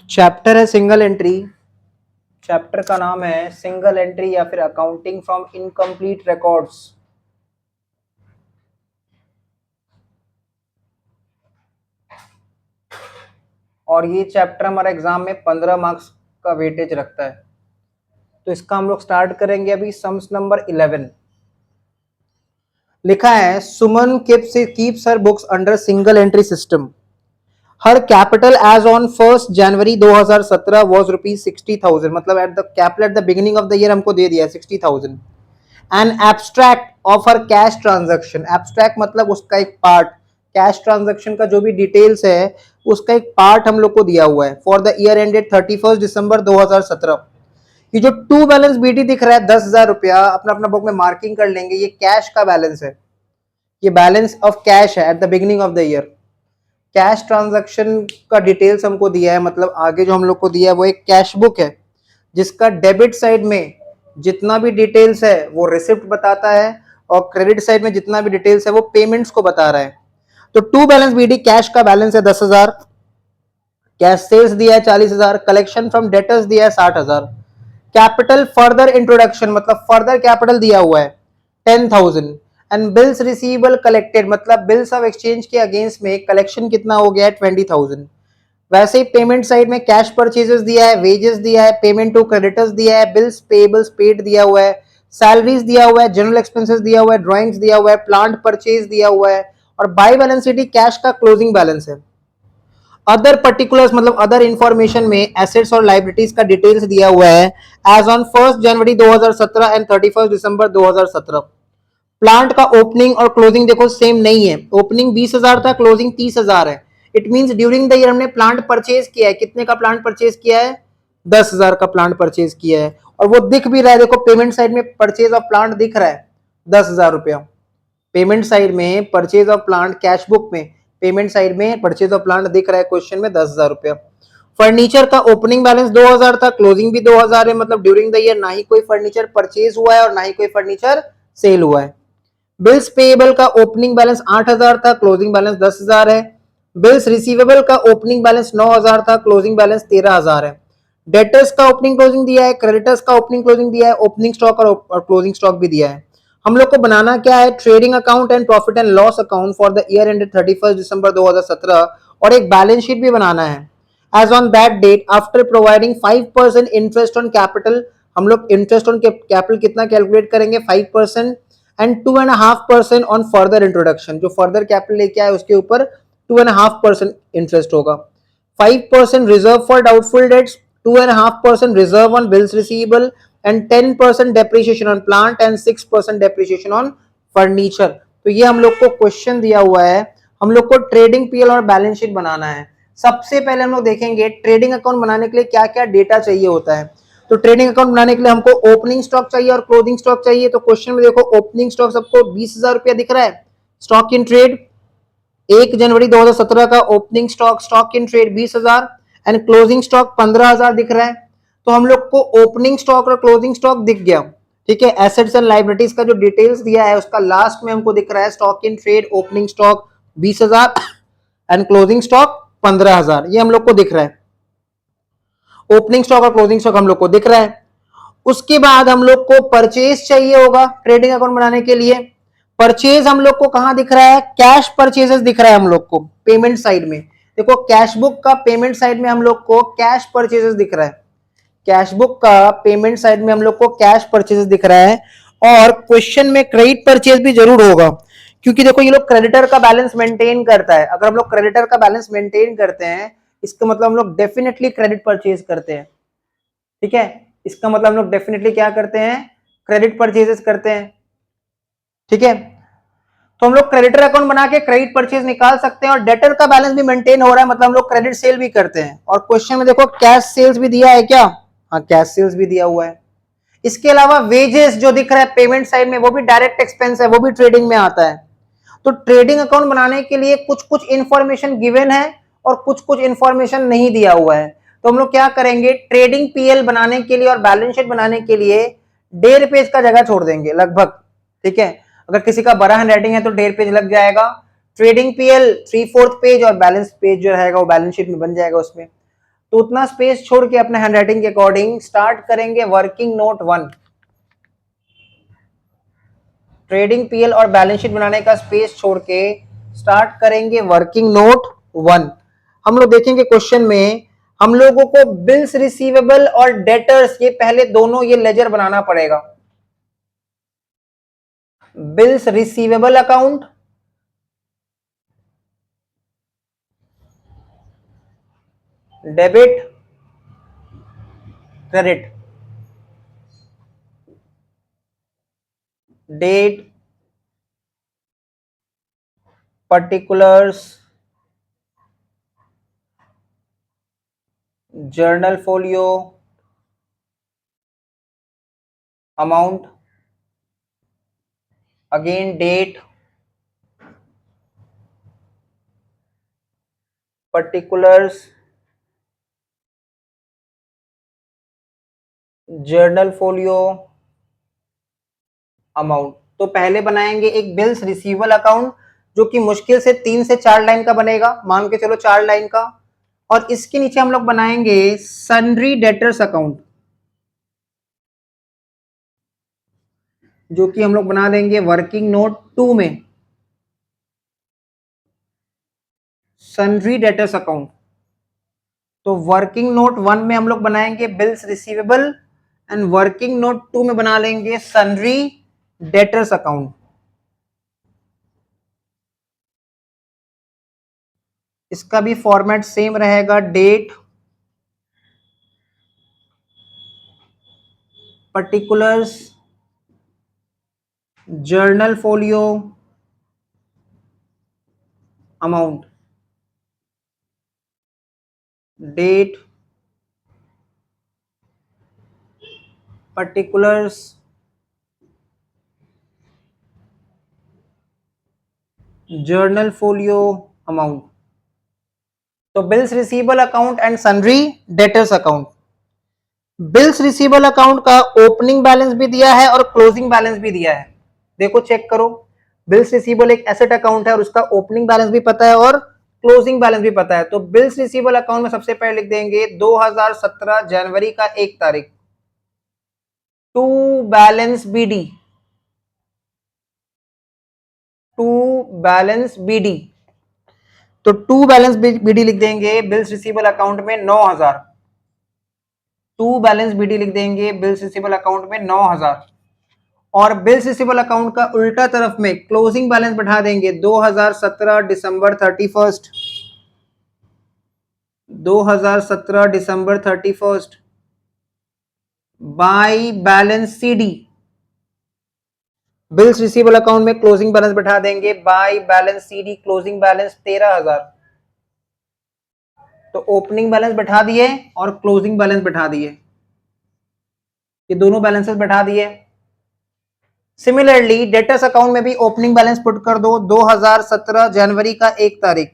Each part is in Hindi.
चैप्टर है सिंगल एंट्री। चैप्टर का नाम है सिंगल एंट्री या फिर अकाउंटिंग फ्रॉम इनकम्प्लीट रिकॉर्ड्स। और ये चैप्टर हमारे एग्जाम में 15 मार्क्स का वेटेज रखता है। तो इसका हम लोग स्टार्ट करेंगे अभी। सम्स नंबर 11 लिखा है Suman keeps her books under single entry system. Her capital as on 1 January 2017 was ₹60,000। मतलब at the capital at the beginning of the year हमको दे दिया है 60,000। An abstract of her cash transaction. Abstract मतलब उसका एक पार्ट, कैश ट्रांजैक्शन का जो भी डिटेल्स है उसका एक पार्ट हम लोग को दिया हुआ है for the year ended 31 December 2017। ये जो टू बैलेंस बीटी दिख रहा है 10,000 रुपया, अपना अपना बुक में मार्किंग कर लेंगे। ये कैश का बैलेंस है, ये बैलेंस ऑफ कैश है eight the beginning of the year. Cash transaction का डिटेल्स हमको दिया है, मतलब आगे जो हम लोग को दिया है वो एक कैश बुक है जिसका डेबिट साइड में जितना भी डिटेल्स है वो रिसिप्ट बताता है और क्रेडिट साइड में जितना भी डिटेल्स है वो पेमेंट्स को बता रहा है। तो टू बैलेंस बीडी कैश का बैलेंस है 10,000, कैश सेल्स दिया है 40,000, कलेक्शन फ्रॉम डेटर्स दिया है 60,000, कैपिटल फर्दर इंट्रोडक्शन मतलब फर्दर कैपिटल दिया हुआ है 10,000 एंड बिल्स रिसीवेबल कलेक्टेड मतलब बिल्स ऑफ एक्सचेंज के अगेंस्ट में कलेक्शन कितना हो गया है 20,000। वैसे ही पेमेंट साइड में कैश परचेजेस दिया है, वेजेस दिया है, पेमेंट टू क्रेडिटर्स दिया है, बिल्स पेबल्स पेड दिया हुआ है, सैलरीज दिया हुआ है, जनरल एक्सपेंसेस दिया हुआ है, ड्राइंग्स दिया हुआ है, प्लांट परचेज दिया हुआ है और बाय बैलेंस शीट कैश का क्लोजिंग बैलेंस है। अदर पर्टिकुलर्स मतलब अदर इंफॉर्मेशन में एसेट्स और लाइबिलिटीज का डिटेल्स दिया हुआ है as on 1 January 2017 and 31 December 2017। Plant का ओपनिंग और क्लोजिंग देखो सेम नहीं है, ओपनिंग 20,000 था, क्लोजिंग 30,000 है। It means during the year हमने प्लांट परचेज किया है। कितने का प्लांट परचेज किया है? 10,000 का प्लांट परचेज किया है और वो दिख भी रहा है। देखो पेमेंट साइड में परचेज ऑफ प्लांट दिख रहा है 10,000 रुपया। पेमेंट साइड में purchase of plant cash book में पेमेंट साइड में परचेज ऑफ प्लांट दिख रहा है क्वेश्चन में 10,000 रुपया। फर्नीचर का ओपनिंग बैलेंस 2,000 था, क्लोजिंग भी 2,000 है। मतलब ड्यूरिंग द ईयर ना ही कोई फर्नीचर परचेज हुआ है और ना ही कोई फर्नीचर सेल हुआ है। बिल्स पेएबल का ओपनिंग बैलेंस 8,000 था, क्लोजिंग बैलेंस 10,000 है। बिल्स रिसीवेबल का ओपनिंग बैलेंस 9,000 था, क्लोजिंग बैलेंस 13,000 है। डेटर्स का ओपनिंग क्लोजिंग दिया है, क्रेडिटर्स का ओपनिंग क्लोजिंग दिया है, ओपनिंग स्टॉक और क्लोजिंग स्टॉक भी दिया है। हम लोग को बनाना क्या है? Trading account and profit and loss account for the year ended 31 December 2017 और एक बैलेंस शीट भी बनाना है। As on that date after providing 5% interest on capital, हम लोग इंटरेस्ट ऑन कैपिटल कितना कैलकुलेट करेंगे? 5% एंड 2.5% ऑन फर्दर इंट्रोडक्शन। जो फर्दर कैपिटल लेके आए उसके ऊपर 2.5% इंटरेस्ट होगा। 5% reserve for doubtful dates, 2.5% reserve on bills receivable and 10% depreciation on plant and 6% depreciation on furniture. तो ये हम लोग को क्वेश्चन दिया हुआ है। हम लोग को ट्रेडिंग पीएल और बैलेंस शीट बनाना है। सबसे पहले हम लोग देखेंगे ट्रेडिंग अकाउंट बनाने के लिए क्या क्या डेटा चाहिए होता है। तो ट्रेडिंग अकाउंट बनाने के लिए हमको ओपनिंग स्टॉक चाहिए और क्लोजिंग स्टॉक चाहिए। तो क्वेश्चन में देखो ओपनिंग स्टॉक सबको 20,000 रुपया दिख रहा है। स्टॉक इन ट्रेड 1 जनवरी 2017 का opening stock in trade 20,000 and closing stock 15,000 दिख रहा है। तो हम लोग को ओपनिंग स्टॉक और क्लोजिंग स्टॉक दिख गया, ठीक है। एसेट्स एंड लाइबिलिटीज का जो डिटेल्स दिया है उसका लास्ट में हमको दिख रहा है stock in trade opening stock 20,000 and closing stock 15,000। ये हम लोग को दिख रहा है। ओपनिंग स्टॉक और क्लोजिंग स्टॉक हम लोग को दिख रहा है। उसके बाद हम लोग को परचेज चाहिए होगा ट्रेडिंग अकाउंट बनाने के लिए। परचेज हम लोग को कहां दिख रहा है? कैश परचेजेस दिख रहा है हम लोग को पेमेंट साइड में। देखो कैश बुक का पेमेंट साइड में हम लोग को कैश परचेजेस दिख रहा है। कैश बुक का पेमेंट साइड में हम लोग को कैश परचेजेस दिख रहा है और क्वेश्चन में क्रेडिट परचेज भी जरूर होगा, क्योंकि देखो ये लोग क्रेडिटर का बैलेंस मेंटेन करता है। अगर हम लोग क्रेडिटर का बैलेंस मेंटेन करते हैं इसका मतलब हम लोग डेफिनेटली क्रेडिट परचेज करते हैं, ठीक है। इसका मतलब हम लोग डेफिनेटली क्या करते हैं? क्रेडिट परचेजेस करते हैं, ठीक है। तो हम लोग क्रेडिटर अकाउंट बना के क्रेडिट परचेज निकाल सकते हैं और डेटर का बैलेंस भी मेंटेन हो रहा है, मतलब हम लोग क्रेडिट सेल भी करते हैं। और क्वेश्चन में देखो कैश सेल्स भी दिया है क्या? हाँ कैश सेल्स भी दिया हुआ है। इसके अलावा वेजेस जो दिख रहा है पेमेंट साइड में वो भी डायरेक्ट एक्सपेंस है, वो भी ट्रेडिंग में आता है। तो ट्रेडिंग अकाउंट बनाने के लिए कुछ कुछ इंफॉर्मेशन गिवन है और कुछ कुछ इंफॉर्मेशन नहीं दिया हुआ है। तो हम लोग क्या करेंगे? ट्रेडिंग पीएल बनाने के लिए और बैलेंस शीट बनाने के लिए 1.5 पेज का जगह छोड़ देंगे लगभग, ठीक है। अगर किसी का बड़ा हैंड राइटिंग है तो 1.5 पेज लग जाएगा। ट्रेडिंग पीएल 3/4 पेज और बैलेंस पेज जो रहेगा वो बैलेंस शीट में बन जाएगा उसमें। तो उतना स्पेस छोड़ के अपने हैंडराइटिंग के अकॉर्डिंग स्टार्ट करेंगे वर्किंग नोट 1। ट्रेडिंग पीएल और बैलेंस शीट बनाने का स्पेस छोड़ के स्टार्ट करेंगे वर्किंग नोट 1। हम लोग देखेंगे क्वेश्चन में हम लोगों को बिल्स रिसीवेबल और डेटर्स, ये पहले दोनों ये लेजर बनाना पड़ेगा। Bills receivable account, debit, credit, date, particulars, journal folio, amount, again date, particulars, journal folio, amount. तो पहले बनाएंगे एक बिल्स रिसीवेबल अकाउंट जो कि मुश्किल से 3 से 4 लाइन का बनेगा, मान के चलो 4 लाइन का। और इसके नीचे हम लोग बनाएंगे सन्ड्री डेटर्स अकाउंट, जो कि हम लोग बना देंगे वर्किंग नोट 2 में, सन्ड्री डेटर्स अकाउंट। तो वर्किंग नोट 1 में हम लोग बनाएंगे bills receivable and working note 2 में बना लेंगे सन्ड्री डेटर्स अकाउंट। इसका भी फॉर्मेट सेम रहेगा, date, particulars, journal folio, amount, date, particulars, journal folio, amount. तो bills receivable account and sundry debtors account. Bills receivable account का ओपनिंग बैलेंस भी दिया है और क्लोजिंग बैलेंस भी दिया है। देखो चेक करो, बिल्स रिसीवेबल एक एसेट अकाउंट है और उसका ओपनिंग बैलेंस भी पता है और क्लोजिंग बैलेंस भी पता है। तो बिल्स रिसीवेबल अकाउंट में सबसे पहले लिख देंगे 2017 जनवरी का 1 तारीख, to balance BD, to balance BD. तो टू बैलेंस बीडी लिख देंगे बिल्स रिसीवेबल अकाउंट में 9000, टू बैलेंस बीडी लिख देंगे बिल्स रिसीवेबल अकाउंट में 9000। और बिल्स रिसीवेबल अकाउंट का उल्टा तरफ में क्लोजिंग बैलेंस बैठा देंगे 2017 December 31, 2017 December 31 by balance CD. Bills receivable account में क्लोजिंग बैलेंस बैठा देंगे bye balance CD, closing balance 13000। तो ओपनिंग बैलेंस बैठा दिए और क्लोजिंग बैलेंस बैठा दिए, ये दोनों बैलेंसेस बैठा दिए। सिमिलरली डेटर्स अकाउंट में भी ओपनिंग बैलेंस पुट कर दो 2017 जनवरी का 1 तारीख।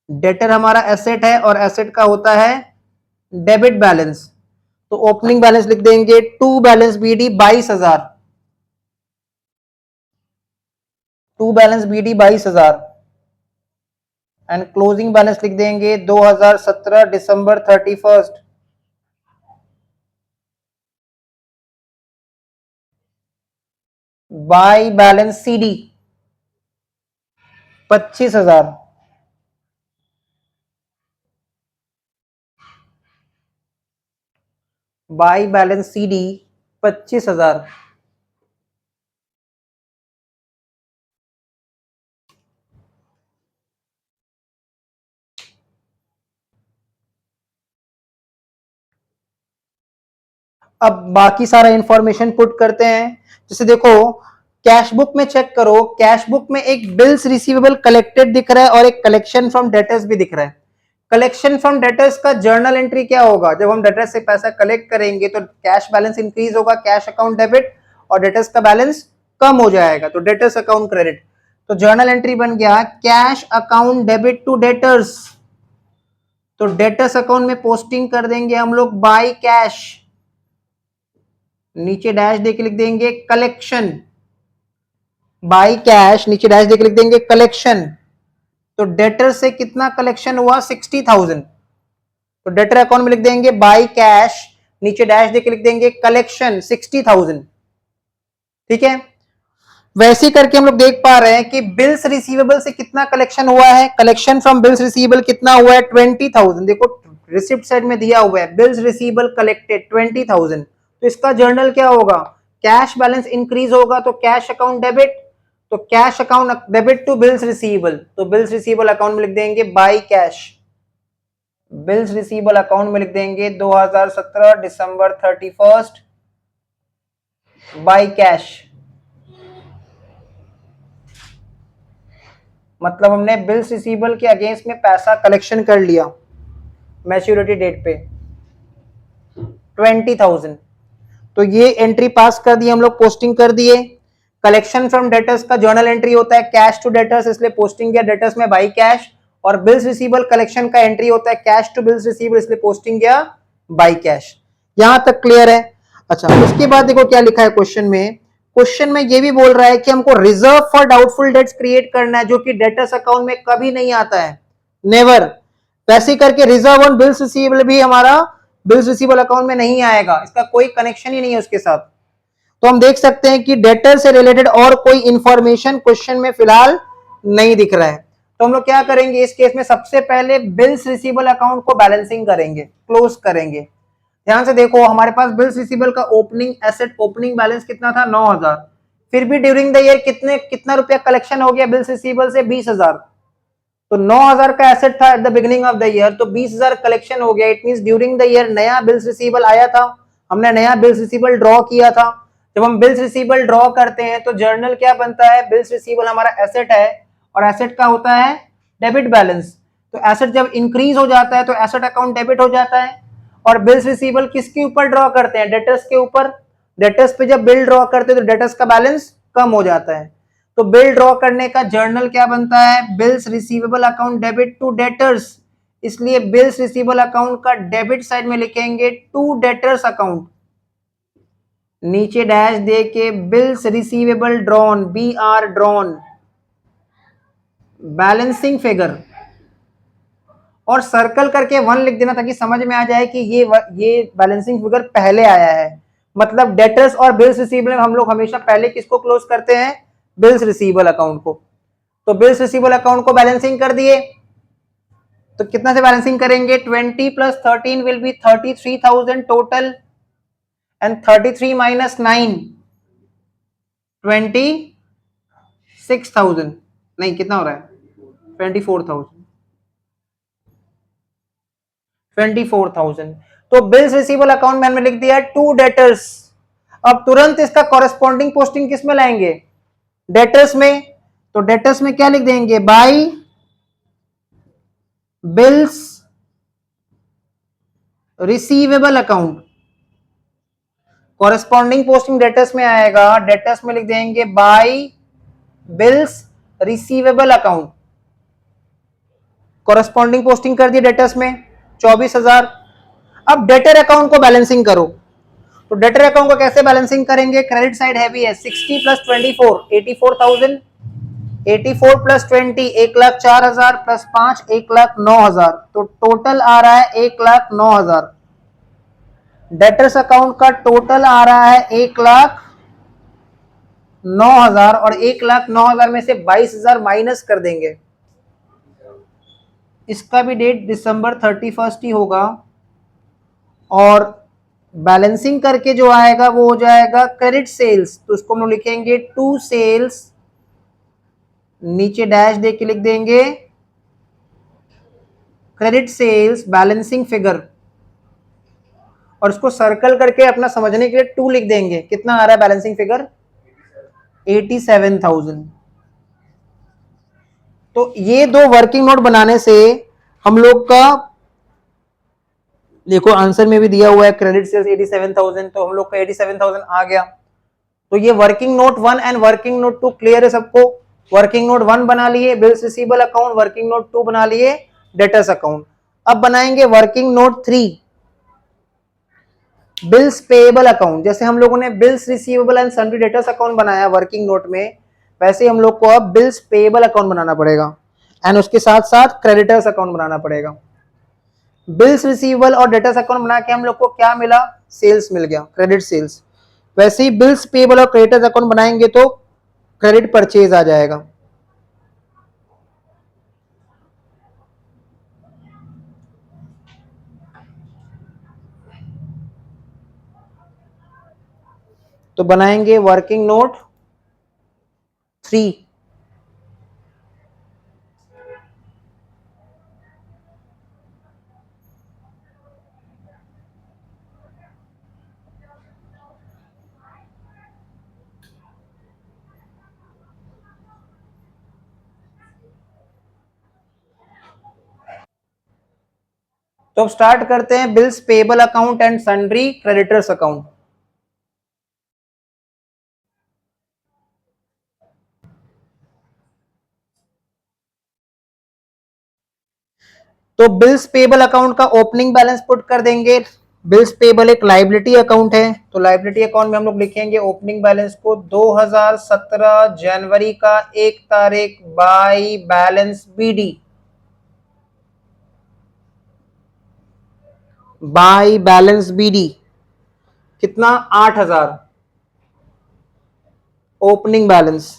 डेटर हमारा एसेट है और एसेट का होता है डेबिट बैलेंस, तो ओपनिंग बैलेंस लिख देंगे to balance BD 22000, to balance BD 22000 and closing balance लिख देंगे 2017 December 31 by balance CD 25000। By balance CD 25000। अब बाकी सारा इंफॉर्मेशन पुट करते हैं। जैसे देखो कैश बुक में चेक करो, कैश बुक में एक बिल्स रिसीवेबल कलेक्टेड दिख रहा है और एक कलेक्शन फ्रॉम डेटर्स भी दिख रहा है। कलेक्शन फ्रॉम डेटर्स का जर्नल एंट्री क्या होगा, जब हम डेटर्स से पैसा कलेक्ट करेंगे तो कैश बैलेंस इंक्रीज होगा, कैश अकाउंट डेबिट और डेटर्स का बैलेंस कम हो जाएगा, तो डेटर्स अकाउंट क्रेडिट। तो जर्नल एंट्री बन गया cash account debit to debtors. तो डेटर्स अकाउंट में पोस्टिंग कर देंगे हम लोग बाय कैश, नीचे डैश देके लिख देंगे कलेक्शन, बाय कैश नीचे डैश देके लिख देंगे कलेक्शन। तो डेटर से कितना कलेक्शन हुआ 60,000, तो डेटर अकाउंट में लिख देंगे बाय कैश, नीचे डैश देके लिख देंगे कलेक्शन 60,000। ठीक है, वैसे ही करके हम लोग देख पा रहे हैं कि बिल्स रिसीवेबल से कितना कलेक्शन हुआ है, कलेक्शन फ्रॉम बिल्स रिसीवेबल कितना हुआ है 20,000। देखो रिसिप्ट साइड में दिया हुआ है बिल्स रिसीवेबल कलेक्टेड 20,000, तो इसका जर्नल क्या होगा, कैश बैलेंस इंक्रीज होगा तो कैश अकाउंट डेबिट, तो cash account debit to bills receivable, तो बिल्स रिसीवेबल अकाउंट में लिख देंगे by cash, bills receivable account में लिख देंगे 2017 दिसंबर 31 बाय कैश। मतलब हमने बिल्स रिसीवेबल के अगेंस्ट में पैसा कलेक्शन कर लिया मैच्योरिटी डेट पे 20,000, तो ये एंट्री पास कर दी हम लोग, पोस्टिंग कर दिए। कलेक्शन फ्रॉम डेटर्स का जर्नल एंट्री होता है कैश टू डेटर्स, इसलिए पोस्टिंग किया डेटर्स में बाय कैश, और बिल्स रिसीवेबल कलेक्शन का एंट्री होता है कैश टू बिल्स रिसीवेबल, इसलिए पोस्टिंग किया बाय कैश। यहां तक क्लियर है। अच्छा, उसके बाद देखो क्या लिखा है क्वेश्चन में, क्वेश्चन में ये भी बोल रहा है कि हमको reserve for doubtful dates create करना है, जो कि डेटर्स अकाउंट में कभी नहीं आता है, नेवर। वैसे करके रिजर्व ऑन बिल्स रिसीवेबल भी हमारा बिल्स रिसीवेबल अकाउंट में नहीं आएगा, इसका कोई कनेक्शन ही नहीं है उसके साथ। तो हम देख सकते हैं कि डेटर से रिलेटेड और कोई इंफॉर्मेशन क्वेश्चन में फिलहाल नहीं दिख रहा है। तो हम लोग क्या करेंगे इस केस में, सबसे पहले बिल्स रिसीवेबल अकाउंट को बैलेंसिंग करेंगे, क्लोज करेंगे। ध्यान से देखो हमारे पास बिल्स रिसीवेबल का ओपनिंग एसेट ओपनिंग बैलेंस कितना था 9,000, फिर भी ड्यूरिंग द ईयर कितना रुपया कलेक्शन हो गया बिल्स रिसीवेबल से 20,000, तो 9,000 का एसेट था eight the beginning of the year, तो 20,000 कलेक्शन हो गया। It means during the year नया बिल्स रिसीवेबल आया था, हमने नया बिल्स रिसीवेबल ड्रॉ किया था। जब हम बिल्स रिसीवेबल ड्रॉ करते हैं तो जर्नल क्या बनता है, बिल्स रिसीवेबल हमारा एसेट है और एसेट का होता है डेबिट बैलेंस, तो एसेट जब इंक्रीज हो जाता है तो एसेट अकाउंट डेबिट हो जाता है। और बिल्स रिसीवेबल किसके ऊपर ड्रॉ करते हैं, डेटर्स के ऊपर, डेटर्स पे जब बिल ड्रॉ करते हैं तो डेटर्स का बैलेंस कम हो जाता है। तो बिल ड्रॉ करने का जर्नल क्या बनता है, bills receivable account debit to debtors, इसलिए बिल्स रिसीवेबल अकाउंट का डेबिट साइड में लिखेंगे टू डेटर्स अकाउंट, नीचे डैश दे के bills receivable drawn BR drawn balancing figure, और सर्कल करके 1 लिख देना ताकि समझ में आ जाए कि ये बैलेंसिंग फिगर पहले आया है। मतलब डेटर्स और बिल्स रिसीवेबल हम लोग हमेशा पहले किसको क्लोज करते हैं, बिल्स रिसीवेबल अकाउंट को। तो बिल्स रिसीवेबल अकाउंट को बैलेंसिंग कर दिए, तो कितना से बैलेंसिंग करेंगे, 20 + 13 विल बी 33,000 टोटल, एंड 33 - 9 26,000, नहीं कितना हो रहा है 24,000। तो बिल्स रिसीवेबल अकाउंट में हमने लिख दिया टू डेटर्स। अब तुरंत इसका कॉरेस्पॉन्डिंग पोस्टिंग किस में लाएंगे, डेटर्स में, तो डेटर्स में क्या लिख देंगे, by bills receivable account, corresponding posting debtors में आएगा, डेटर्स में लिख देंगे by bills receivable account, corresponding posting कर दी डेटर्स में 24,000। अब डेटर अकाउंट को बैलेंसिंग करो, तो डेटर अकाउंट को कैसे बैलेंसिंग करेंगे, क्रेडिट साइड हैवी है, 60 + 24 84,000, 84 + 20 1,04,000 + 5 1,09,000, तो टोटल आ रहा है 1,09,000। डेटर्स अकाउंट का टोटल आ रहा है 1,09,000, और 1,09,000 में से 22,000 माइनस कर देंगे, इसका भी डेट दिसंबर 31 ही होगा, और बैलेंसिंग करके जो आएगा वो हो जाएगा क्रेडिट सेल्स, तो उसको हम लोग लिखेंगे टू सेल्स, नीचे डैश दे के लिख देंगे क्रेडिट सेल्स बैलेंसिंग फिगर, और उसको सर्कल करके अपना समझने के लिए 2 लिख देंगे। कितना आ रहा है बैलेंसिंग फिगर, 87,000। तो ये दो वर्किंग नोट बनाने से हम लोग का, देखो आंसर में भी दिया हुआ है क्रेडिट सेल्स 87,000, तो हम लोग का 87,000 आ गया। तो ये working note 1 and working note 2 clear है सबको। वर्किंग नोट 1 बना लिए bills receivable account, working note 2 बना लिए डेटर्स अकाउंट। अब बनाएंगे working note 3 bills payable account. जैसे हम लोगों ने bills receivable and sundry debtors account बनाया वर्किंग नोट में, वैसे हम लोग को अब बिल्स पेएबल अकाउंट बनाना पड़ेगा, एंड उसके साथ साथ क्रेडिटर्स अकाउंट बनाना पड़ेगा। बिल्स रिसीवेबल और डेटर्स अकाउंट बना के हम लोग को क्या मिला, सेल्स मिल गया, क्रेडिट सेल्स। वैसे ही बिल्स पेबल और क्रेडिटर्स अकाउंट बनाएंगे तो क्रेडिट परचेज आ जाएगा। तो बनाएंगे वर्किंग नोट 3। तो अब स्टार्ट करते हैं bills payable account and sundry creditors account. तो बिल्स पेबल अकाउंट का ओपनिंग बैलेंस पुट कर देंगे। बिल्स पेबल एक लाइबिलिटी अकाउंट है, तो लाइबिलिटी अकाउंट में हम लोग लिखेंगे ओपनिंग बैलेंस को 2017 जनवरी का 1 तारीख by balance BD, by balance BD कितना, 8000 opening balance.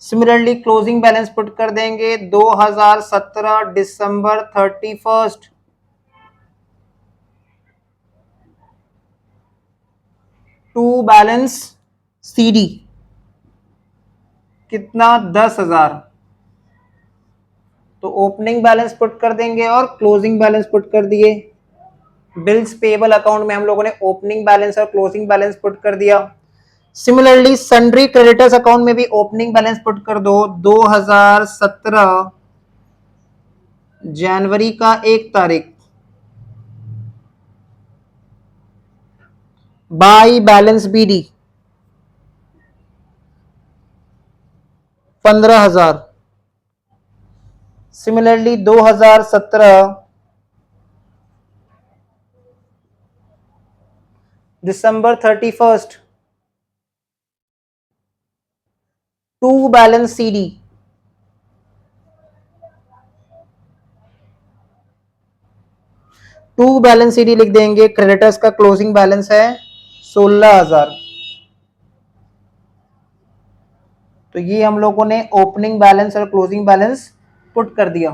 Similarly closing balance put कर देंगे 2017 दिसंबर 31 टू बैलेंस सीडी कितना, 10,000। तो ओपनिंग बैलेंस पुट कर देंगे और क्लोजिंग बैलेंस पुट कर दिए। बिल्स पेबल अकाउंट में हम लोगों ने ओपनिंग बैलेंस और क्लोजिंग बैलेंस पुट कर दिया। सिमिलरली सन्ड्री क्रेडिटर्स अकाउंट में भी ओपनिंग बैलेंस पुट कर दो 2017 जनवरी का 1 तारीख by balance BD 15,000। Similarly 2017 December 31 to balance CD to balance CD लिख देंगे। क्रेडिटर्स का क्लोजिंग बैलेंस है 16,000। तो ये हम लोगों ने ओपनिंग बैलेंस और क्लोजिंग बैलेंस पुट कर दिया।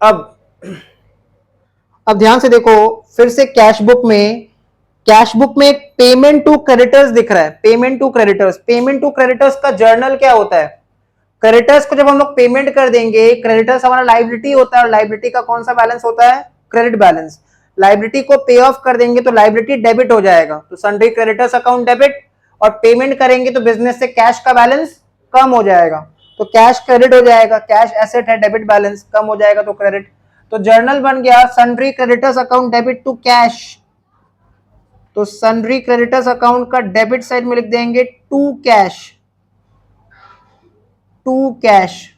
अब ध्यान से देखो, फिर से कैश बुक में पेमेंट टू क्रेडिटर्स दिख रहा है। पेमेंट टू क्रेडिटर्स का जर्नल क्या होता है, क्रेडिटर्स को जब हम लोग पेमेंट कर देंगे, क्रेडिटर्स हमारा लाइबिलिटी होता है और लाइबिलिटी का कौन सा बैलेंस होता है, क्रेडिट बैलेंस। लाइबिलिटी को पे ऑफ कर देंगे तो लाइबिलिटी डेबिट हो जाएगा, तो सन्ड्री क्रेडिटर्स अकाउंट डेबिट, और पेमेंट करेंगे तो बिजनेस से कैश का बैलेंस कम हो जाएगा, तो कैश क्रेडिट हो जाएगा। कैश एसेट है, डेबिट बैलेंस कम हो जाएगा तो क्रेडिट। तो जर्नल बन गया sundry creditors account debit to cash. तो सन्ड्री क्रेडिटर्स अकाउंट का डेबिट साइड में लिख देंगे टू कैश, टू कैश।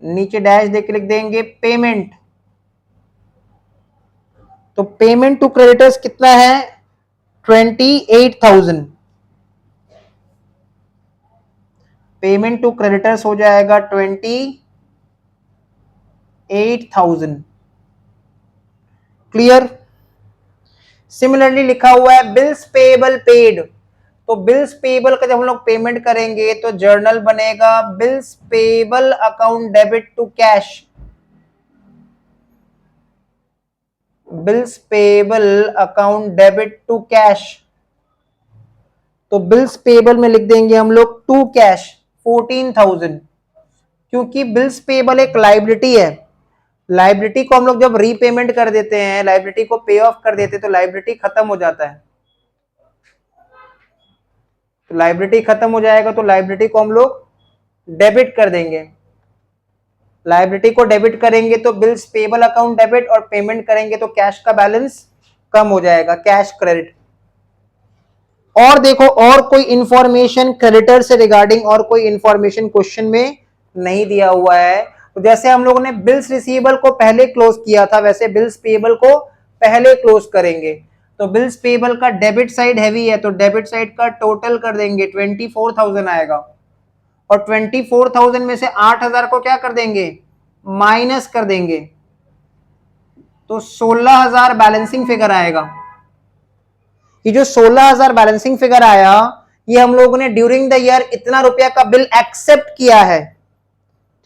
नीचे डैश देके लिख देंगे पेमेंट। तो पेमेंट टू क्रेडिटर्स कितना है, 28,000। पेमेंट टू क्रेडिटर्स हो जाएगा 28,000। क्लियर। सिमिलरली लिखा हुआ है बिल्स पेएबल पेड। तो बिल्स पेएबल का जब हम लोग पेमेंट करेंगे तो जर्नल बनेगा bills payable account debit to cash, bills payable account debit to cash. तो बिल्स पेएबल में लिख देंगे हम लोग टू कैश 14,000, क्योंकि बिल्स पेएबल एक लाइबिलिटी है। लाइबिलिटी को हम लोग जब रीपेमेंट कर देते हैं, लाइबिलिटी को पे ऑफ कर देते हैं तो लाइबिलिटी खत्म हो जाता है। तो लाइबिलिटी खत्म हो जाएगा तो लाइबिलिटी को हम लोग डेबिट कर देंगे। लाइबिलिटी को डेबिट करेंगे तो बिल्स पेबल अकाउंट डेबिट, और पेमेंट करेंगे तो कैश का बैलेंस कम हो जाएगा, कैश क्रेडिट। और देखो, और कोई इंफॉर्मेशन क्रेडिटर से रिगार्डिंग और कोई इंफॉर्मेशन क्वेश्चन में नहीं दिया हुआ है। तो जैसे हम लोगों ने बिल्स रिसीवेबल को पहले क्लोज किया था, वैसे बिल्स पेबल को पहले क्लोज करेंगे। तो बिल्स पेबल का डेबिट साइड हैवी है, तो डेबिट साइड का टोटल कर देंगे 24,000 आएगा, और 24,000 में से 8,000 को क्या कर देंगे, माइनस कर देंगे, तो 16,000 बैलेंसिंग फिगर आएगा। ये जो 16,000 बैलेंसिंग फिगर आया, ये हम लोगों ने ड्यूरिंग द ईयर इतना रुपया का बिल एक्सेप्ट किया है,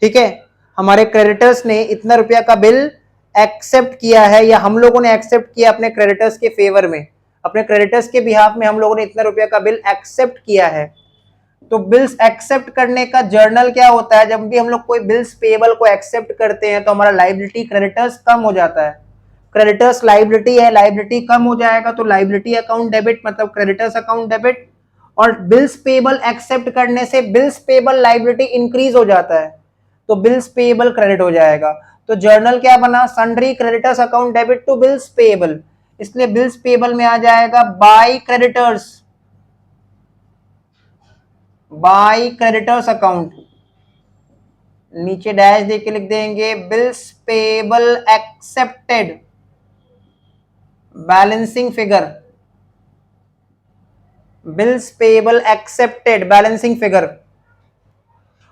ठीक है, हमारे क्रेडिटर्स ने इतना रुपया का बिल एक्सेप्ट किया है, या हम लोगों ने एक्सेप्ट किया अपने क्रेडिटर्स के फेवर में, अपने क्रेडिटर्स के बिहाफ में हम लोगों ने इतना रुपया का बिल एक्सेप्ट किया है। तो बिल्स एक्सेप्ट करने का जर्नल क्या होता है, जब भी हम लोग कोई बिल्स पेबल को एक्सेप्ट करते हैं तो हमारा लाइबिलिटी क्रेडिटर्स कम हो जाता है, क्रेडिटर्स लाइबिलिटी है, लाइबिलिटी कम हो जाएगा तो लाइबिलिटी अकाउंट डेबिट मतलब क्रेडिटर्स अकाउंट डेबिट, और बिल्स पेबल एक्सेप्ट करने से बिल्स पेबल लाइबिलिटी इंक्रीज हो जाता है, तो बिल्स पेबल क्रेडिट हो जाएगा। तो जर्नल क्या बना, sundry creditors account debit to bills payable, इसलिए बिल्स पेबल में आ जाएगा by creditors, by creditors account, नीचे डैश दे के लिख देंगे bills payable accepted balancing figure, bills payable accepted balancing figure,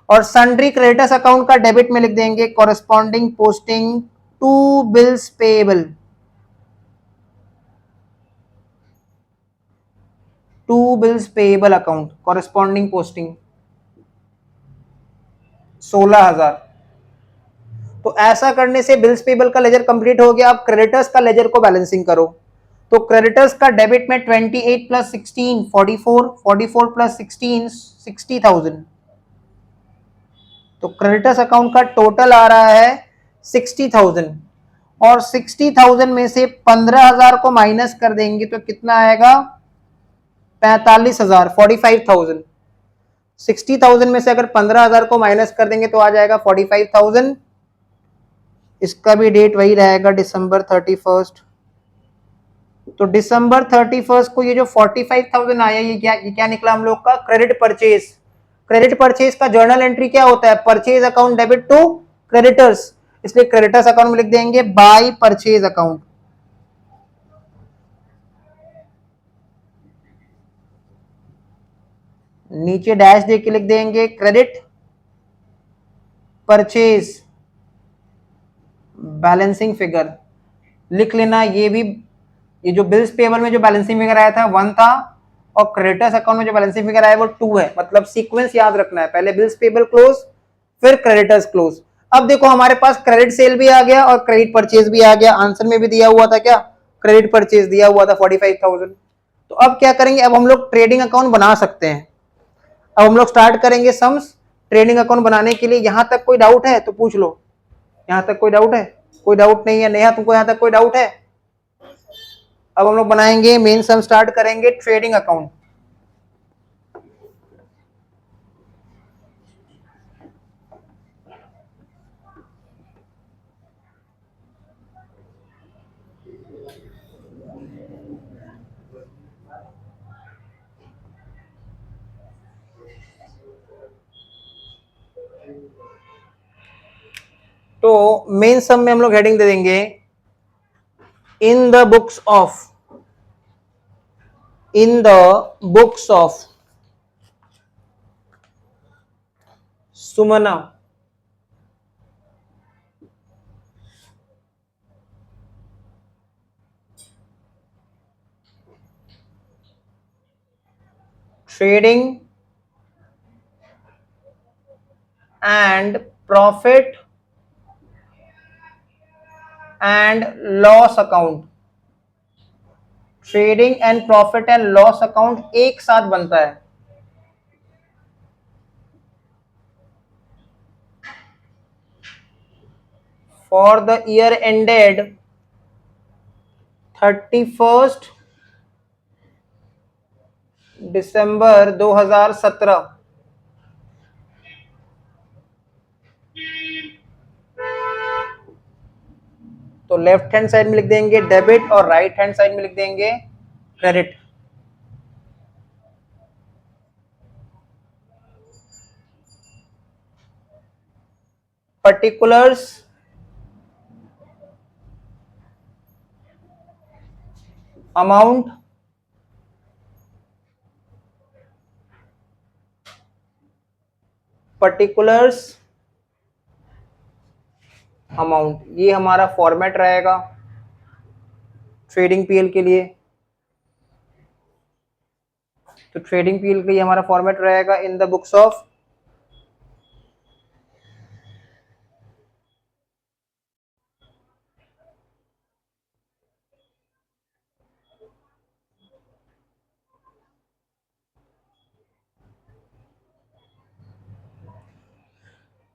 और सन्ड्री क्रेडिटर्स अकाउंट का डेबिट में लिख देंगे corresponding posting to bills payable, to bills payable account corresponding posting 16,000। तो ऐसा करने से बिल्स पेबल का लेजर कंप्लीट हो गया। अब क्रेडिटर्स का लेजर को बैलेंसिंग करो, तो क्रेडिटर्स का डेबिट में 28 प्लस 16 44, 44 प्लस 16 60,000, तो क्रेडिटर्स अकाउंट का टोटल आ रहा है 60,000, और 60,000 में से 15,000 को माइनस कर देंगे तो कितना आएगा, 45,000, 45,000। 60,000 में से अगर 15,000 को माइनस कर देंगे तो आ जाएगा 45,000, इसका भी डेट वही रहेगा दिसंबर 31st। तो दिसंबर 31st को ये जो 45,000 आया, ये क्या निकला हम लोग का, क्रेडिट परचेज। क्रेडिट परचेज का जर्नल एंट्री क्या होता है, purchase account debit to creditors, इसलिए क्रेडिटर्स अकाउंट में लिख देंगे बाय परचेज अकाउंट, नीचे डैश दे के लिख देंगे क्रेडिट परचेज बैलेंसिंग फिगर, लिख लेना ये भी, ये जो बिल्स पेबल में जो बैलेंसिंग फिगर आया था 1 था, और क्रेडिटर्स अकाउंट में जो बैलेंसिंग फिगर आया वो 2 है, मतलब सीक्वेंस याद रखना है, पहले बिल्स पेबल क्लोज फिर क्रेडिटर्स क्लोज। अब देखो हमारे पास क्रेडिट सेल भी आ गया और क्रेडिट परचेज भी आ गया, आंसर में भी दिया हुआ था क्या, क्रेडिट परचेज दिया हुआ था 45,000। तो अब क्या करेंगे, अब हम लोग ट्रेडिंग अकाउंट बना सकते हैं। अब हम लोग स्टार्ट करेंगे सम्स ट्रेडिंग अकाउंट बनाने के लिए। यहां तक कोई डाउट है तो पूछ लो, यहां तक कोई डाउट है, कोई डाउट नहीं है, नेहा तुमको यहां तक कोई डाउट है। अब हम लोग बनाएंगे मेन सम, स्टार्ट करेंगे ट्रेडिंग अकाउंट। तो मेन सम में हम लोग हेडिंग दे देंगे in the books of, in the books of Sumana trading and profit and loss account, trading and profit and loss account एक साथ बनता है। For the year ended 31 December 2017। तो लेफ्ट हैंड साइड में लिख देंगे डेबिट और राइट हैंड साइड में लिख देंगे credit. Particulars amount particulars amount, ये हमारा फॉर्मेट रहेगा ट्रेडिंग पीएल के लिए। तो ट्रेडिंग पीएल के लिए हमारा फॉर्मेट रहेगा इन द बुक्स ऑफ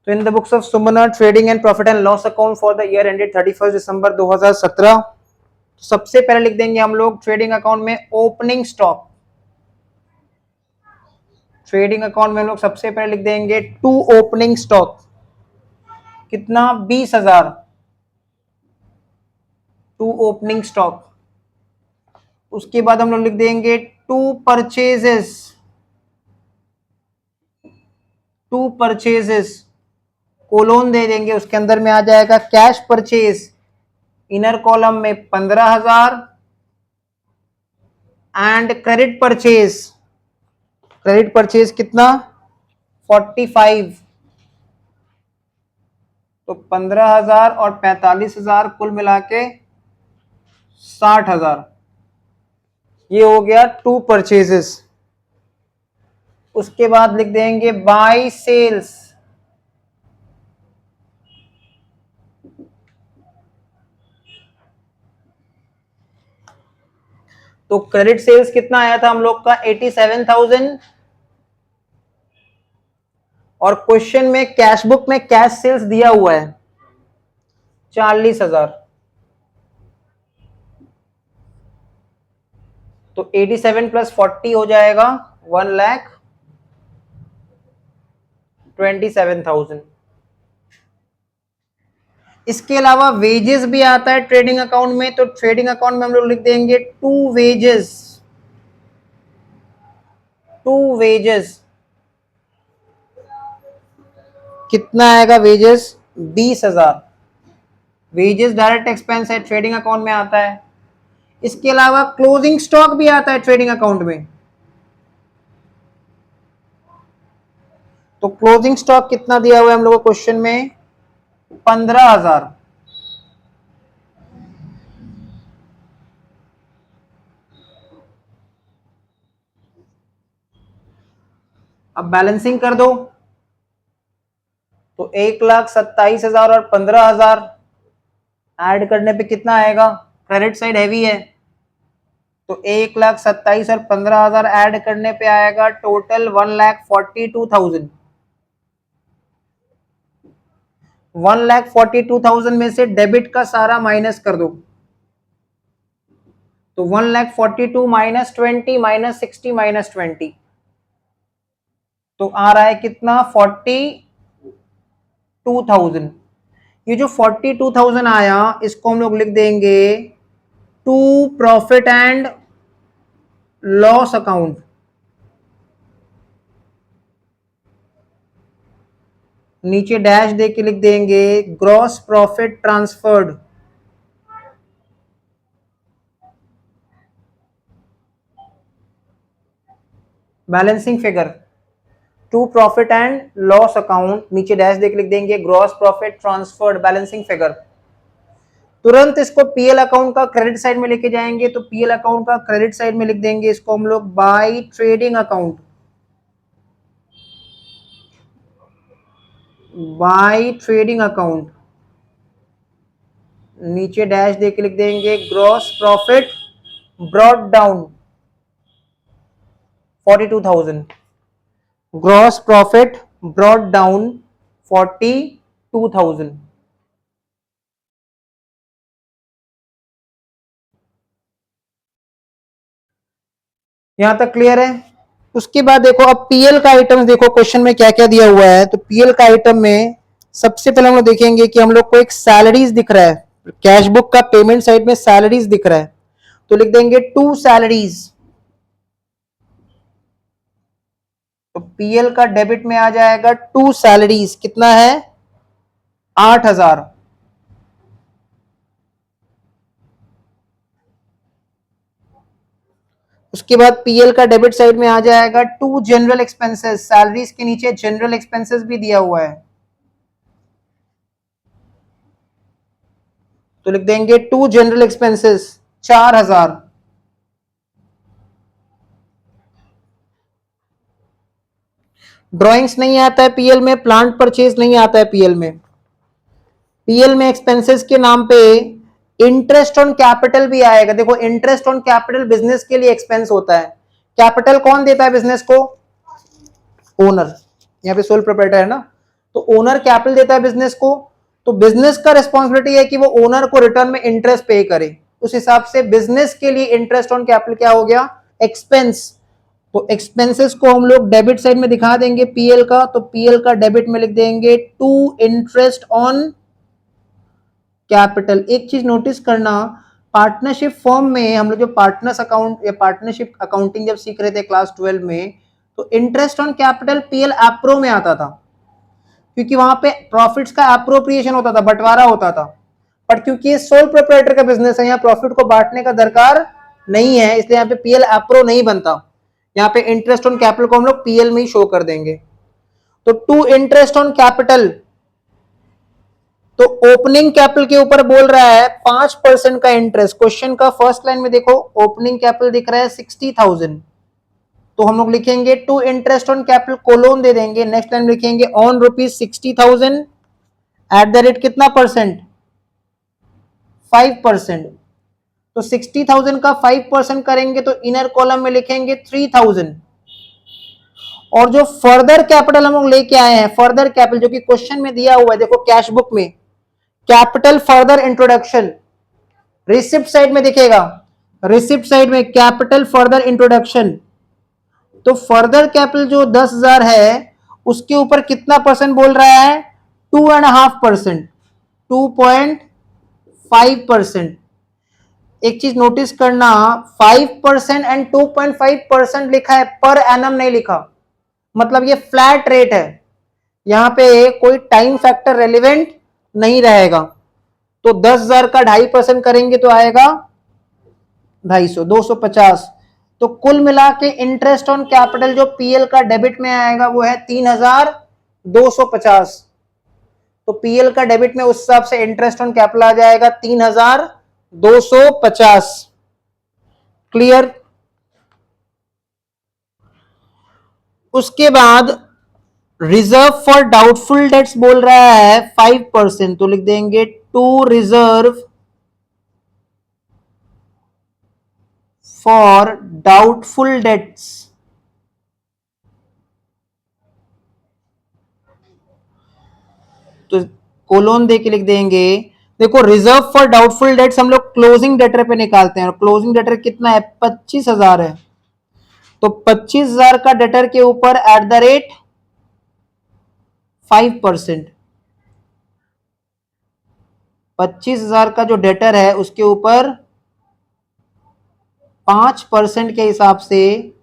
तो in the books of Sumana trading and profit and loss account for the year ended 31 December 2017। तो सबसे पहले लिख देंगे हम लोग ट्रेडिंग अकाउंट में ओपनिंग स्टॉक। ट्रेडिंग अकाउंट में हम लोग सबसे पहले लिख देंगे टू ओपनिंग स्टॉक, कितना 20,000 टू ओपनिंग स्टॉक। उसके बाद हम लोग लिख देंगे to purchases, to purchases colon दे देंगे, उसके अंदर में आ जाएगा कैश परचेज, इनर कॉलम में 15,000 and credit purchase, credit purchase कितना 45। तो 15,000 और 45,000 कुल मिला के 60,000, ये हो गया टू परचेजेस। उसके बाद लिख देंगे बाय सेल्स, तो क्रेडिट सेल्स कितना आया था हम लोग का 87,000 और क्वेश्चन में कैश बुक में कैश सेल्स दिया हुआ है 40,000। तो 87 प्लस 40 हो जाएगा 1,27,000। इसके अलावा वेजेस भी आता है ट्रेडिंग अकाउंट में, तो ट्रेडिंग अकाउंट में हम लोग लिख देंगे टू वेजेस, टू वेजेस कितना आएगा वेजेस 20,000। वेजेस डायरेक्ट एक्सपेंस है, ट्रेडिंग अकाउंट में आता है। इसके अलावा क्लोजिंग स्टॉक भी आता है ट्रेडिंग अकाउंट में, तो क्लोजिंग स्टॉक कितना दिया हुआ है हम लोग को क्वेश्चन में 15,000। अब बैलेंसिंग कर दो, तो 1,27,000 और 15,000 ऐड करने पे कितना आएगा, क्रेडिट साइड हैवी है, तो 1,27,000 और 15,000 ऐड करने पे आएगा टोटल 1,42,000। 1,42,000 में से डेबिट का सारा माइनस कर दो, तो 1,42,000 माइनस 20 माइनस 60 माइनस 20, तो आ रहा है कितना 42,000। ये जो 42,000 आया इसको हम लोग लिख देंगे to profit and loss account. नीचे डैश दे के लिख देंगे gross profit transferred. Balancing figure to profit and loss account, नीचे डैश दे के लिख देंगे gross profit transferred balancing figure. तुरंत इसको पीएल अकाउंट का क्रेडिट साइड में लेके जाएंगे, तो पीएल अकाउंट का क्रेडिट साइड में लिख देंगे इसको हम लोग by trading account, by trading account. नीचे डैश दे के लिख देंगे gross profit brought down 42,000, gross profit brought down 42,000। यहां तक क्लियर है। उसके बाद देखो अब पीएल का आइटम देखो क्वेश्चन में क्या क्या दिया हुआ है। तो पीएल का आइटम में सबसे पहले हम लोग देखेंगे कि हम लोग को एक सैलरीज दिख रहा है, कैश बुक का पेमेंट साइड में सैलरीज दिख रहा है, तो लिख देंगे टू सैलरीज। तो पीएल का डेबिट में आ जाएगा टू सैलरीज, कितना है 8,000। उसके बाद पीएल का डेबिट साइड में आ जाएगा टू जनरल एक्सपेंसेस, सैलरीज के नीचे जनरल एक्सपेंसेस भी दिया हुआ है, तो लिख देंगे टू जनरल एक्सपेंसेस 4000। ड्राइंग्स नहीं आता है पीएल में, प्लांट परचेज नहीं आता है पीएल में। पीएल में एक्सपेंसेस के नाम पे इंटरेस्ट ऑन कैपिटल भी आएगा। देखो इंटरेस्ट ऑन कैपिटल बिजनेस के लिए एक्सपेंस होता है। कैपिटल कौन देता है बिजनेस को? ओनर। यहाँ पे सोल प्रोप्राइटर है ना, तो ओनर कैपिटल देता है बिजनेस को, तो बिजनेस का रिस्पॉन्सिबिलिटी है कि वो ओनर को रिटर्न में इंटरेस्ट पे करे। उस हिसाब से बिजनेस के लिए इंटरेस्ट ऑन कैपिटल क्या हो गया? एक्सपेंस। तो एक्सपेंसेस को हम लोग डेबिट साइड में दिखा देंगे पीएल का, तो पीएल का डेबिट में लिख देंगे टू इंटरेस्ट ऑन कैपिटल। एक चीज नोटिस करना, पार्टनरशिप फॉर्म में हम लोग जो पार्टनर्स अकाउंट या पार्टनरशिप अकाउंटिंग जब सीख रहे थे क्लास 12 में, तो interest on capital PL appro में आता था, क्योंकि वहां पे प्रॉफिट्स का एप्रोप्रिएशन होता था, बंटवारा होता था। बट क्योंकि ये सोल प्रोप्राइटर का बिजनेस है, यहाँ प्रॉफिट को बांटने का दरकार नहीं है, इसलिए यहाँ पे पीएल एप्रो नहीं बनता। यहाँ पे इंटरेस्ट ऑन कैपिटल को हम लोग पीएल में ही शो कर देंगे। तो टू इंटरेस्ट ऑन कैपिटल, तो ओपनिंग कैपिटल के ऊपर बोल रहा है 5% का इंटरेस्ट। क्वेश्चन का फर्स्ट लाइन में देखो ओपनिंग कैपिटल दिख रहा है 60,000, तो हम लोग लिखेंगे to interest on capital colon दे देंगे, नेक्स्ट लाइन लिखेंगे ऑन ₹60,000 एट द रेट कितना परसेंट? 5%। तो 60,000 का 5% करेंगे तो इनर कॉलम में लिखेंगे 3,000। और जो फर्दर कैपिटल हम लोग लेके आए हैं, फर्दर कैपिटल जो कि क्वेश्चन में दिया हुआ है, देखो कैश बुक में capital further introduction, receipt side में दिखेगा, रिसिप्ट साइड में कैपिटल फर्दर इंट्रोडक्शन। तो फर्दर कैपिटल जो 10,000 है उसके ऊपर कितना परसेंट बोल रहा है? 2.5%, 2.5%। एक चीज नोटिस करना, 5% एंड 2.5% लिखा है, पर एनम नहीं लिखा, मतलब ये फ्लैट रेट है, यहां पे कोई टाइम फैक्टर रेलिवेंट नहीं रहेगा। तो 10,000 का 2.5% करेंगे तो आएगा 250, 250। तो कुल मिला के इंटरेस्ट ऑन कैपिटल जो पीएल का डेबिट में आएगा वो है 3,250। तो पीएल का डेबिट में उस हिसाब से इंटरेस्ट ऑन कैपिटल आ जाएगा 3,250। क्लियर? उसके बाद रिजर्व फॉर डाउटफुल डेट्स बोल रहा है 5%, तो लिख देंगे to reserve for doubtful debts. तो कोलोन दे के लिख देंगे, देखो रिजर्व फॉर डाउटफुल डेट्स हम लोग क्लोजिंग डेटर पे निकालते हैं, और क्लोजिंग डेटर कितना है? 25,000 है। तो 25,000 का डेटर के ऊपर एट द रेट 5%, 25,000 का जो डेटर है उसके ऊपर 5% के हिसाब से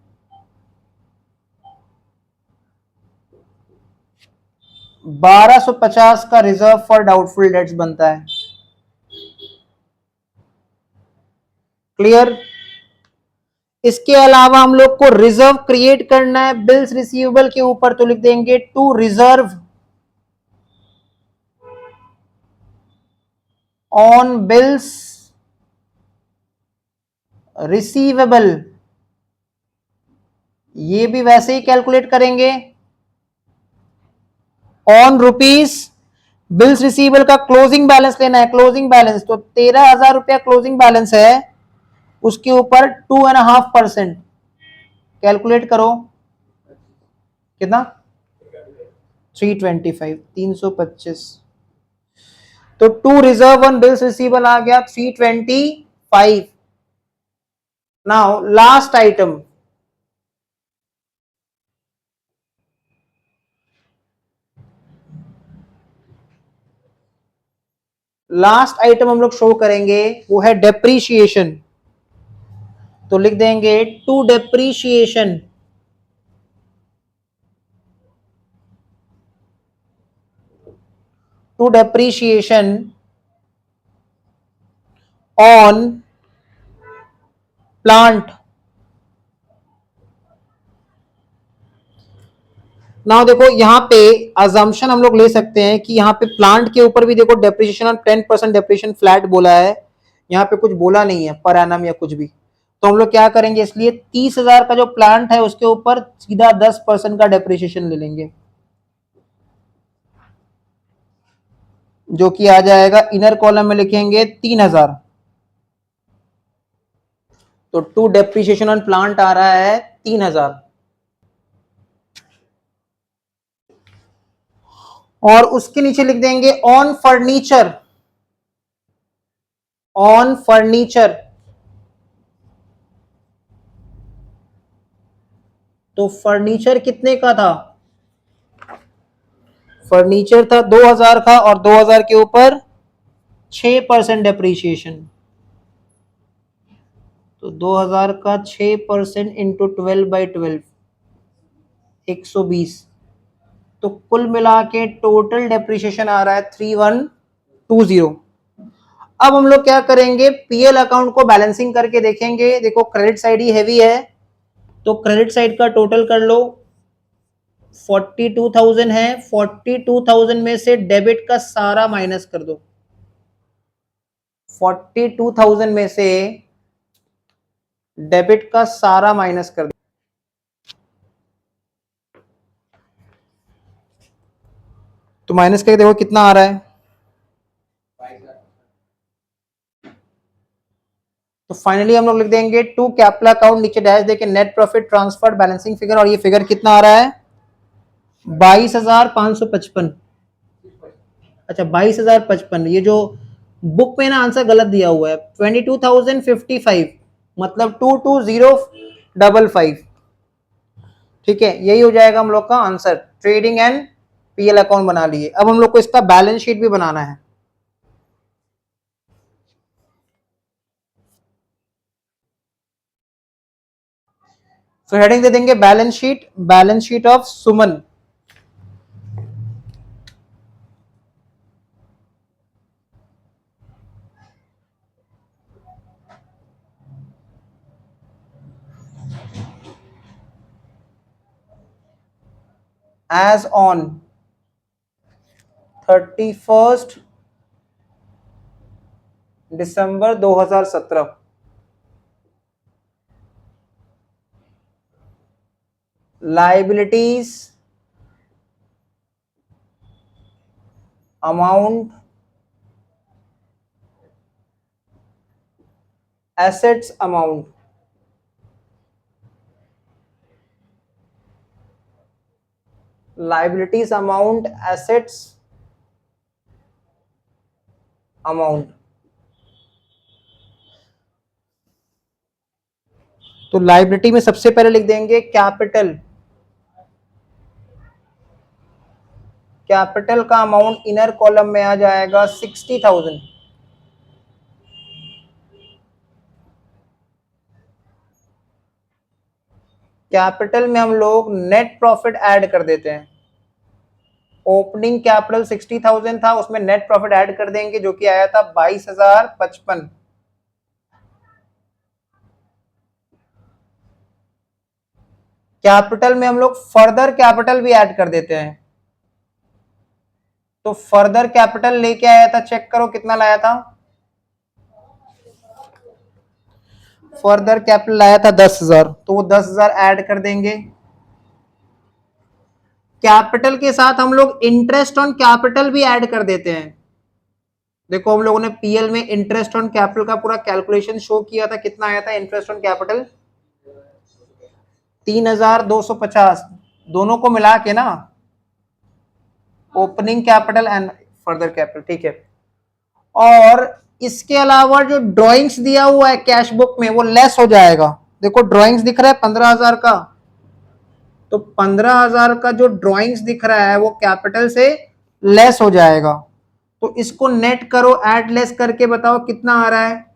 1,250 का रिजर्व फॉर डाउटफुल डेट्स बनता है। क्लियर? इसके अलावा हम लोग को रिजर्व क्रिएट करना है बिल्स रिसीवेबल के ऊपर, तो लिख देंगे to reserve on bills receivable. ये भी वैसे ही कैलकुलेट करेंगे ऑन रुपीज बिल्स रिसीवेबल का क्लोजिंग बैलेंस लेना है, क्लोजिंग बैलेंस। तो 13,000 रुपया क्लोजिंग बैलेंस है, उसके ऊपर 2.5% कैलकुलेट करो कितना? 325, 325। तो to reserve on bills receivable आ गया 325। Now last item, last item हम लोग शो करेंगे वो है डेप्रीशिएशन। तो लिख देंगे to depreciation, to depreciation on plant now देखो यहाँ पे अजम्पशन हम लोग ले सकते हैं कि यहाँ पे प्लांट के ऊपर भी देखो डेप्रिसिएशन और 10% डेप्रिसिएशन फ्लैट बोला है, यहाँ पे कुछ बोला नहीं है पर एनम या कुछ भी। तो हम लोग क्या करेंगे, इसलिए 30,000 का जो प्लांट है उसके ऊपर सीधा 10% का डेप्रिसिएशन ले लेंगे, जो कि आ जाएगा इनर कॉलम में लिखेंगे 3,000। तो टू डेप्रिसिएशन ऑन प्लांट आ रहा है 3,000। और उसके नीचे लिख देंगे ऑन फर्नीचर, ऑन फर्नीचर। तो फर्नीचर कितने का था, फर्नीचर था 2,000 का और 2,000 के ऊपर 6% डेप्रीशिएशन। तो 2,000 का 6% इंटू 12/12 120। तो कुल मिला के टोटल डेप्रीशिएशन आ रहा है 3120। अब हम लोग क्या करेंगे, पीएल अकाउंट को बैलेंसिंग करके देखेंगे। देखो क्रेडिट साइड ही हैवी है, तो क्रेडिट साइड का टोटल कर लो, 42,000 है। 42,000 में से डेबिट का सारा माइनस कर दो, 42,000 में से डेबिट का सारा माइनस कर दो। तो माइनस करके देखो कितना आ रहा है। तो फाइनली हम लोग लिख देंगे टू कैपिटल अकाउंट, नीचे डैश देके net profit transfer balancing figure, और ये फिगर कितना आ रहा है 22,555। अच्छा 22,055, ये जो बुक में ना आंसर गलत दिया हुआ है, 22,055 मतलब 22,055। ठीक है, यही हो जाएगा हम लोग का answer. Trading and PL account बना लिए। अब हम लोग को इसका बैलेंस शीट भी बनाना है। तो हेडिंग दे देंगे balance sheet, balance sheet of Suman. As on 31 December 2017। Liabilities amount, assets amount. Liabilities amount, assets amount. तो लाइबिलिटी में सबसे पहले लिख देंगे कैपिटल, कैपिटल का अमाउंट इनर कॉलम में आ जाएगा 60,000। कैपिटल में हम लोग नेट प्रॉफिट ऐड कर देते हैं। ओपनिंग कैपिटल 60,000 था, उसमें नेट प्रॉफिट ऐड कर देंगे जो कि आया था 22,055। कैपिटल में हम लोग फर्दर कैपिटल भी ऐड कर देते हैं। तो फर्दर कैपिटल लेके आया था, चेक करो कितना लाया था। फर्दर कैपिटल लाया था 10,000, तो वो 10,000 ऐड कर देंगे। कैपिटल के साथ हम लोग इंटरेस्ट ऑन कैपिटल भी ऐड कर देते हैं। देखो हम लोगों ने पीएल में इंटरेस्ट ऑन कैपिटल का पूरा कैलकुलेशन शो किया था, कितना आया था इंटरेस्ट ऑन कैपिटल 3,250, दोनों को मिला के ना, opening capital and further capital. ठीक है, और इसके अलावा जो ड्राइंग्स दिया हुआ है कैश बुक में वो लेस हो जाएगा। देखो ड्राइंग्स दिख रहा है 15,000 का, तो 15,000 का जो ड्राइंग्स दिख रहा है वो कैपिटल से लेस हो जाएगा। तो इसको नेट करो, ऐड लेस करके बताओ कितना आ रहा है।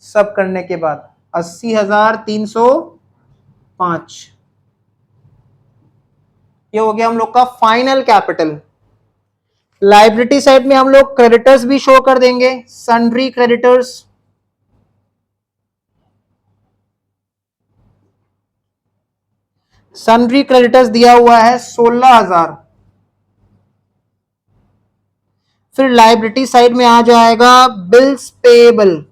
सब करने के बाद 80,305। ये हो गया हम लोग का फाइनल कैपिटल। लाइबिलिटी साइड में हम लोग क्रेडिटर्स भी शो कर देंगे, सन्ड्री क्रेडिटर्स। सन्ड्री क्रेडिटर्स दिया हुआ है 16,000। फिर लाइबिलिटी साइड में आ जाएगा बिल्स पेएबल,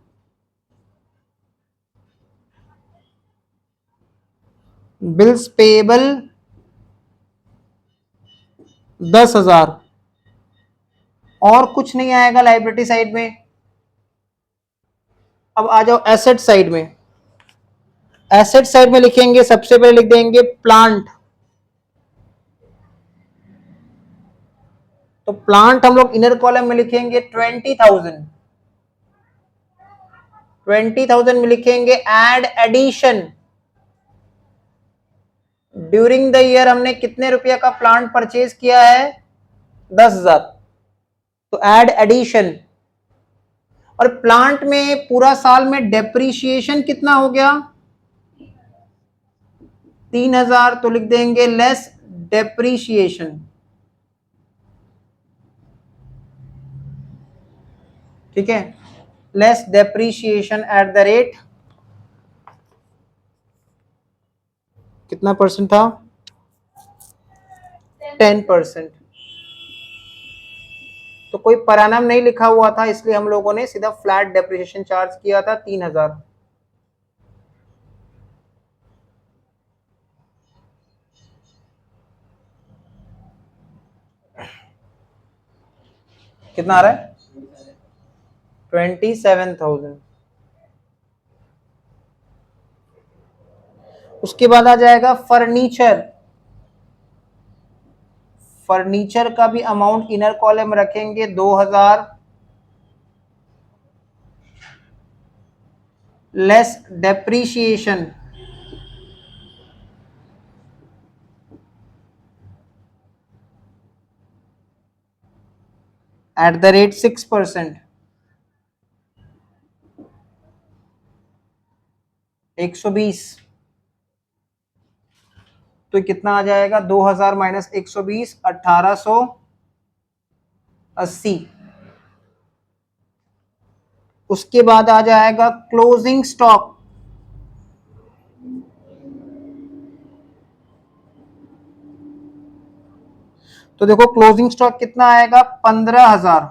बिल्स पेएबल 10,000। और कुछ नहीं आएगा लाइबिलिटी साइड में। अब आ जाओ एसेट साइड में। एसेट साइड में लिखेंगे, सबसे पहले लिख देंगे प्लांट। तो प्लांट हम लोग इनर कॉलम में लिखेंगे 20,000। 20,000 में लिखेंगे add addition. During the year हमने कितने रुपया का प्लांट परचेज किया है? 10,000। तो एड एडिशन। और प्लांट में पूरा साल में डेप्रीशिएशन कितना हो गया? 3,000। तो लिख देंगे लेस डेप्रीशिएशन। ठीक है, less depreciation eight the rate कितना परसेंट था? 10%। तो कोई परानम नहीं लिखा हुआ था, इसलिए हम लोगों ने सीधा फ्लैट डेप्रिसिएशन चार्ज किया था 3,000। कितना आ रहा है? 27,000। उसके बाद आ जाएगा फर्नीचर। फर्नीचर का भी अमाउंट इनर कॉलम में रखेंगे 2,000 less depreciation eight the rate 6%। 120। तो कितना आ जाएगा? 2,000 माइनस 120 1880। उसके बाद आ जाएगा क्लोजिंग स्टॉक। तो देखो क्लोजिंग स्टॉक कितना आएगा? 15,000।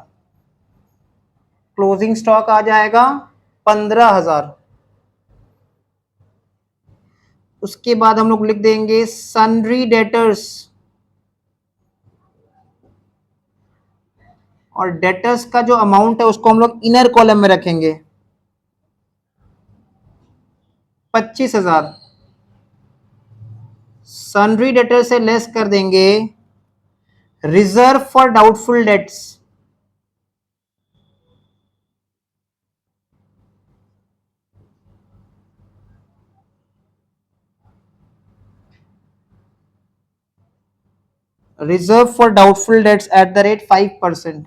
क्लोजिंग स्टॉक आ जाएगा 15,000। उसके बाद हम लोग लिख देंगे सन्ड्री डेटर्स। और डेटर्स का जो अमाउंट है उसको हम लोग इनर कॉलम में रखेंगे 25,000। सन्ड्री डेटर से लेस कर देंगे reserve for doubtful dates. Reserve for doubtful dates eight the rate 5%।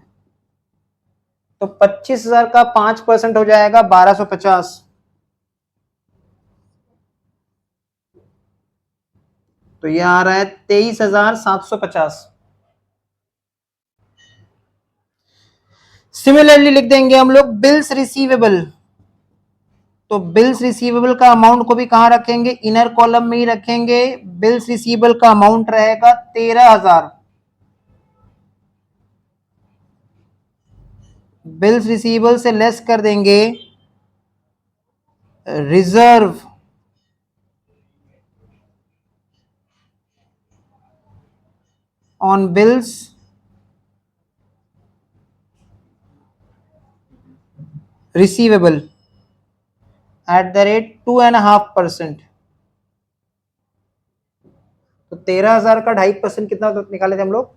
तो 25,000 का 5% हो जाएगा 1,250। तो ये आ रहा है 23,750। सिमिलरली लिख देंगे हम लोग बिल्स रिसीवेबल। तो बिल्स रिसीवेबल का अमाउंट को भी कहां रखेंगे? इनर कॉलम में ही रखेंगे। बिल्स रिसीवेबल का अमाउंट रहेगा 13,000। बिल्स रिसीवेबल से लेस कर देंगे reserve on bills receivable eight the rate 2.5%। तो 13,000 का 2.5% कितना निकाले थे हम लोग?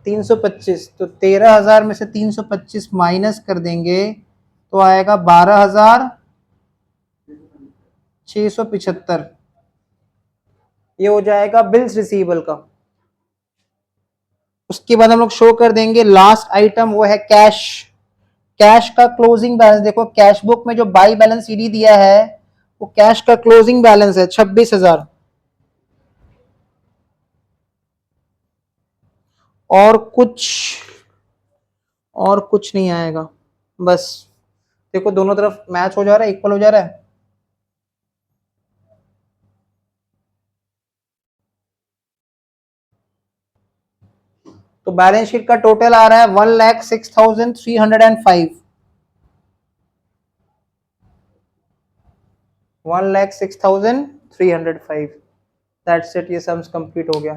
325। तो 13,000 में से 325 माइनस कर देंगे तो आएगा 12,675। ये हो जाएगा बिल्स रिसीवेबल का। उसके बाद हम लोग शो कर देंगे लास्ट आइटम, वो है कैश। कैश का क्लोजिंग बैलेंस देखो, कैश बुक में जो बाई बैलेंस सीडी दिया है वो कैश का क्लोजिंग बैलेंस है 26,000। और कुछ नहीं आएगा। बस देखो दोनों तरफ मैच हो जा रहा है, इक्वल हो जा रहा है। तो बैलेंस शीट का टोटल आ रहा है 1,06,305, 1,06,305। दैट्स इट, ये सम्स कंप्लीट हो गया।